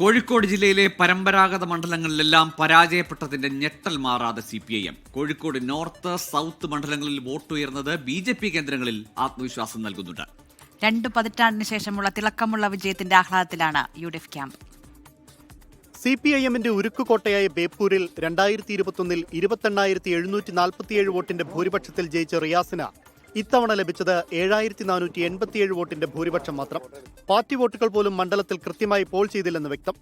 കോഴിക്കോട് ജില്ലയിലെ പരമ്പരാഗത മണ്ഡലങ്ങളിലെല്ലാം പരാജയപ്പെട്ടതിന്റെ ഞെട്ടൽ മാറാതെ CPIM. കോഴിക്കോട് നോർത്ത്, സൗത്ത് മണ്ഡലങ്ങളിൽ വോട്ടുയർന്നത് BJP കേന്ദ്രങ്ങളിൽ ആത്മവിശ്വാസം നൽകുന്നുണ്ട്. 2 പതിറ്റാണ്ടിന് ശേഷമുള്ള തിളക്കമുള്ള വിജയത്തിന്റെ ആഹ്ലാദത്തിലാണ് UDF ക്യാമ്പ്. CPIMന്റെ ഉരുക്കുകോട്ടയായ ബേപ്പൂരിൽ 2021 28,747 വോട്ടിന്റെ ഭൂരിപക്ഷത്തിൽ ജയിച്ച റിയാസിന് ഇത്തവണ ലഭിച്ചത് 7,487 വോട്ടിന്റെ ഭൂരിപക്ഷം മാത്രം. പാർട്ടി വോട്ടുകൾ പോലും മണ്ഡലത്തിൽ കൃത്യമായി പോൾ ചെയ്തില്ലെന്ന് വ്യക്തം.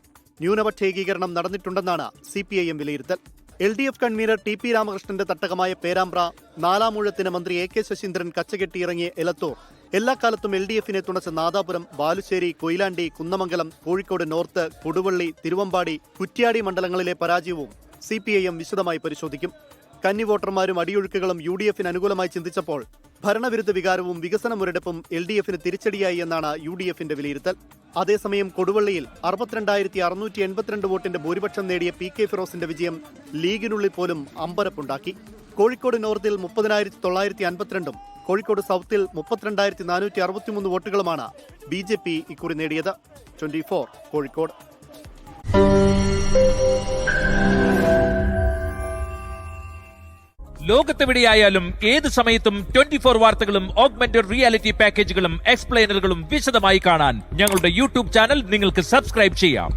ന്യൂനപക്ഷ ഏകീകരണം നടന്നിട്ടുണ്ടെന്നാണ് CPIM വിലയിരുത്തൽ. LDF കൺവീനർ TP രാമകൃഷ്ണന്റെ തട്ടകമായ പേരാമ്പ്ര, നാലാമൂഴത്തിന് മന്ത്രി AK ശശീന്ദ്രൻ കച്ചകെട്ടിയിറങ്ങിയ എലത്തൂർ, എല്ലാ കാലത്തും LDFനെ തുണച്ച നാദാപുരം, ബാലുശ്ശേരി, കൊയിലാണ്ടി, കുന്നമംഗലം, കോഴിക്കോട് നോർത്ത്, കൊടുവള്ളി, തിരുവമ്പാടി, കുറ്റ്യാടി മണ്ഡലങ്ങളിലെ പരാജയവും CPIM വിശദമായി പരിശോധിക്കും. കന്നി വോട്ടർമാരും അടിയൊഴുക്കുകളും UDFന് അനുകൂലമായി ചിന്തിച്ചപ്പോൾ ഭരണവിരുദ്ധ വികാരവും വികസന മുരടിപ്പും LDFന് തിരിച്ചടിയായി എന്നാണ് UDFന്റെ വിലയിരുത്തൽ. അതേസമയം കൊടുവള്ളിയിൽ 62,682 വോട്ടിന്റെ ഭൂരിപക്ഷം നേടിയ PK ഫിറോസിന്റെ വിജയം ലീഗിനുള്ളിൽ പോലും അമ്പരപ്പുണ്ടാക്കി. കോഴിക്കോട് നോർത്തിൽ 30,952 കോഴിക്കോട് സൗത്തിൽ 32,463 വോട്ടുകളുമാണ് BJP ഇക്കുറി നേടിയത്. 24 കോഴിക്കോട്. ലോകത്തെവിടെയായാലും ഏത് സമയത്തും 24 വാർത്തകളും ഓഗ്മെന്റഡ് റിയാലിറ്റി പാക്കേജുകളും എക്സ്പ്ലെയിനറുകളും വിശദമായി കാണാൻ ഞങ്ങളുടെ YouTube ചാനൽ നിങ്ങൾക്ക് സബ്സ്ക്രൈബ് ചെയ്യാം.